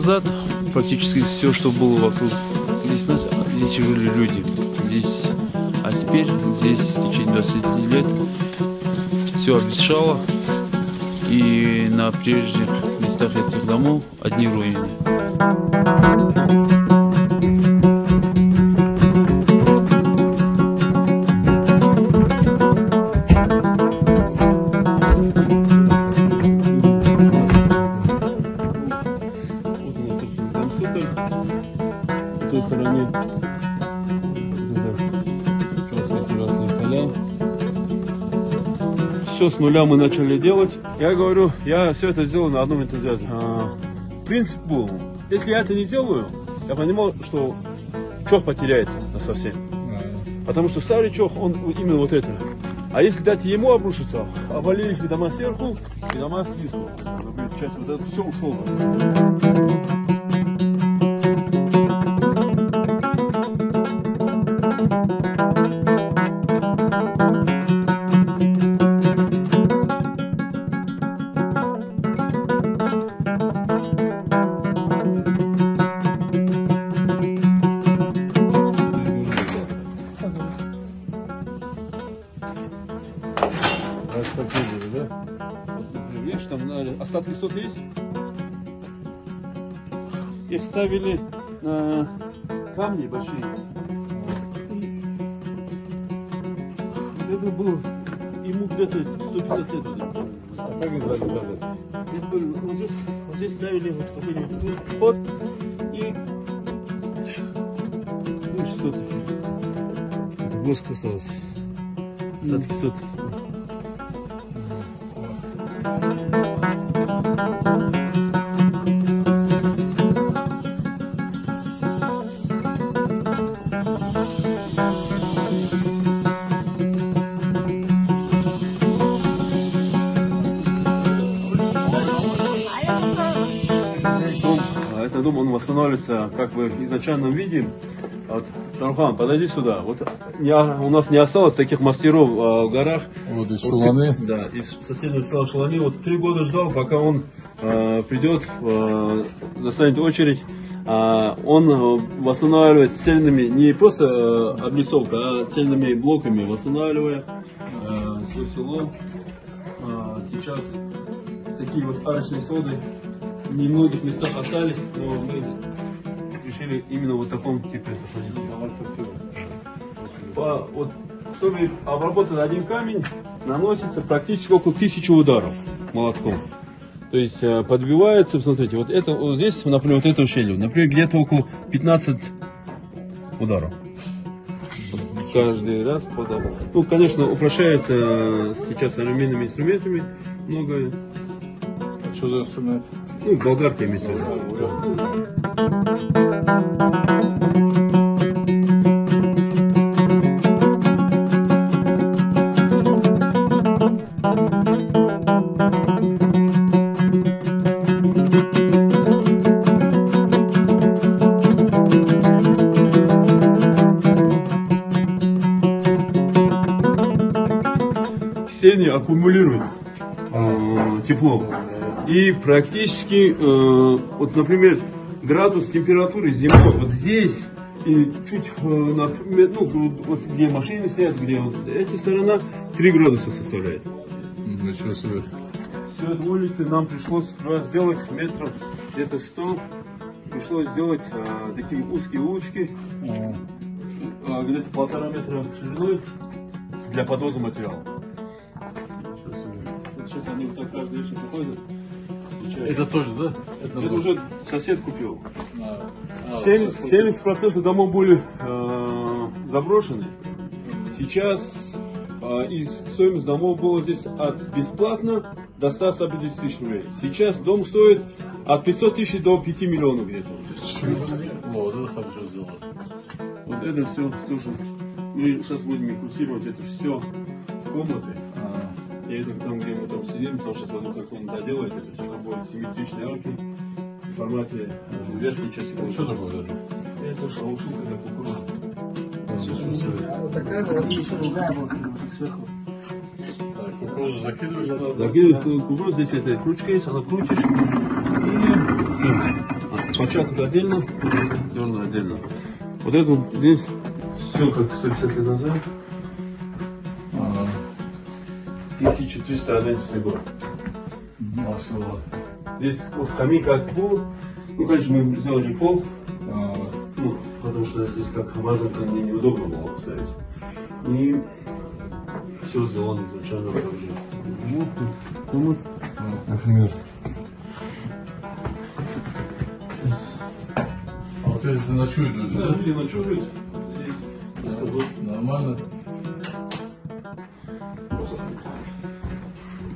назад практически все, что было вокруг здесь нас, здесь жили люди. Здесь, а теперь здесь в течение 20 лет все обветшало, и на прежних местах этих домов одни руины. С той стороны террасные поля. Все с нуля мы начали делать. Я говорю, я все это сделаю на одном энтузиазме. Принцип был, если я это не сделаю, я понимал, что чох потеряется совсем. Потому что старый чох, он именно вот это. А если дать ему обрушиться, обвалились бы дома сверху и дома снизу. Сейчас вот это все ушло. Да? Вот, видишь, там остатки сот есть. Их ставили на камни большие. И это было ему где-то 150 лет. А как из-за здесь были, вот здесь ставили вот какой-нибудь вход и 600. Это воск осталось. Остатки сот. Этот дом, он восстанавливается как бы в изначальном виде. Вот, Шарухан, подойди сюда. Вот у нас не осталось таких мастеров в горах. Вот из Шуланы. Да, из соседнего села Шуланы. Вот 3 года ждал, пока он придет, застанет очередь. Он восстанавливает цельными, не просто облицовка, а цельными блоками, восстанавливая свое село. Сейчас такие вот арочные своды в немногих местах остались, но мы решили именно вот в таком типе сохранить. Вот, чтобы обработать один камень, наносится практически около 1000 ударов молотком. То есть подбивается, посмотрите, вот это вот здесь, например, вот это ущелье, например, где-то около 15 ударов. Каждый раз подал. Ну, конечно, упрощается сейчас современными инструментами многое. Что за инструмент? Ну, болгарка имеется в виду. Сени аккумулирует тепло. И практически, вот, например, градус температуры зимой вот здесь и чуть, например, ну, вот где машины стоят, где вот эта сторона 3 градуса составляет. Ничего себе. Все от улицы нам пришлось сделать метров где-то 100. Пришлось сделать такие узкие улочки, где-то 1,5 метра шириной для подвоза материала. Вот сейчас они вот так каждый вечер приходят. Это тоже, да? Это уже сосед купил. 70% домов были заброшены. Сейчас стоимость домов была здесь от бесплатно до 150 тысяч рублей. Сейчас дом стоит от 500 тысяч до 5 миллионов где-то. Вот это хорошо сделано. Вот это все тоже. Мы сейчас будем курсировать это все в комнаты. И это там, где мы там сидим, потому что сейчас как он доделает, это все там будет симметричные арки в формате верхней части. Что такое? Это шалушилка для кукурузы. Такая была, и еще другая была, как сверху. Кукурузу закидываешь? Закидываешь кукурузу, здесь эта крючка есть, она крутишь и все. початок отдельно, зерна отдельно. Вот это здесь все как 150 лет назад. 1311 год. Здесь вот камин как был. Ну, конечно, мы сделали пол. Ну, потому что здесь как мазанка мне неудобно было поставить. И все сделано изначально так же. Вот, Например. А вот если ночуют люди, да, да? люди ночуют. Здесь Нормально.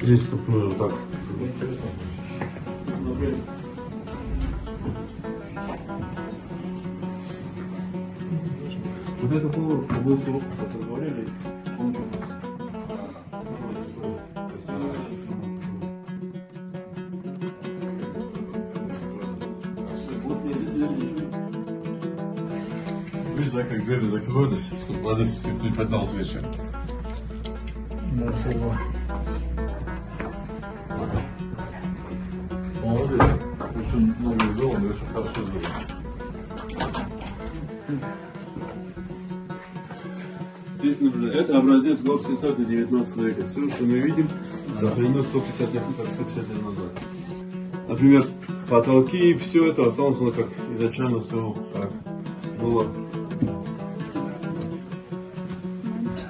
здесь вот так. Интересно. Например. Вот это было урок, который говорили. Видишь, да, как двери закрылись, чтобы Владыс не поднялся вечером. Молодец. Очень много сделано, очень хорошо сделано. Здесь, например, это образец горской сады 19 века. Все, что мы видим, сохранилось 150 лет назад. Например, потолки, все это осталось как изначально все как было.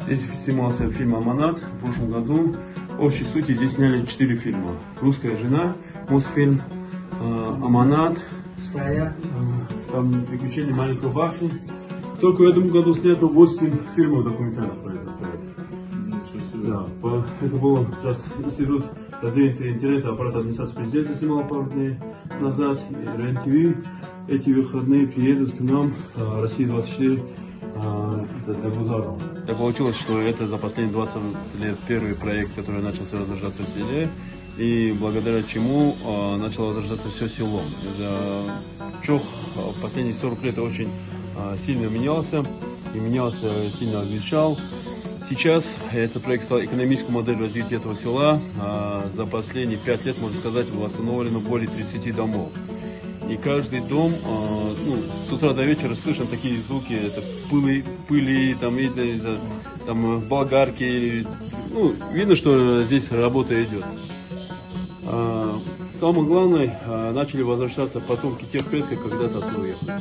Здесь снимался фильм «Аманат» в прошлом году. В общей сути здесь сняли 4 фильма. «Русская жена», Мосфильм, «Аманат», там «Приключения маленького Бахни». Только в этом году снято 8 фильмов документальных про этот проект. Да, это был сейчас институт развития интернета, аппарат администрации президента снимал пару дней назад, и РЕН-ТВ. Эти выходные приедут к нам, Россия-24, для Гузарова. Так получилось, что это за последние 20 лет первый проект, который начался возрождаться в селе, и благодаря чему начало возрождаться все село. Чох последние 40 лет очень сильно менялся, и менялся, сильно обветшал. Сейчас этот проект стал экономической моделью развития этого села. За последние 5 лет, можно сказать, восстановлено более 30 домов. И каждый дом, ну, с утра до вечера слышно такие звуки, это пыли там болгарки. Ну, видно, что здесь работа идет. Самое главное, начали возвращаться потомки тех предков, когда-то оттуда уехали.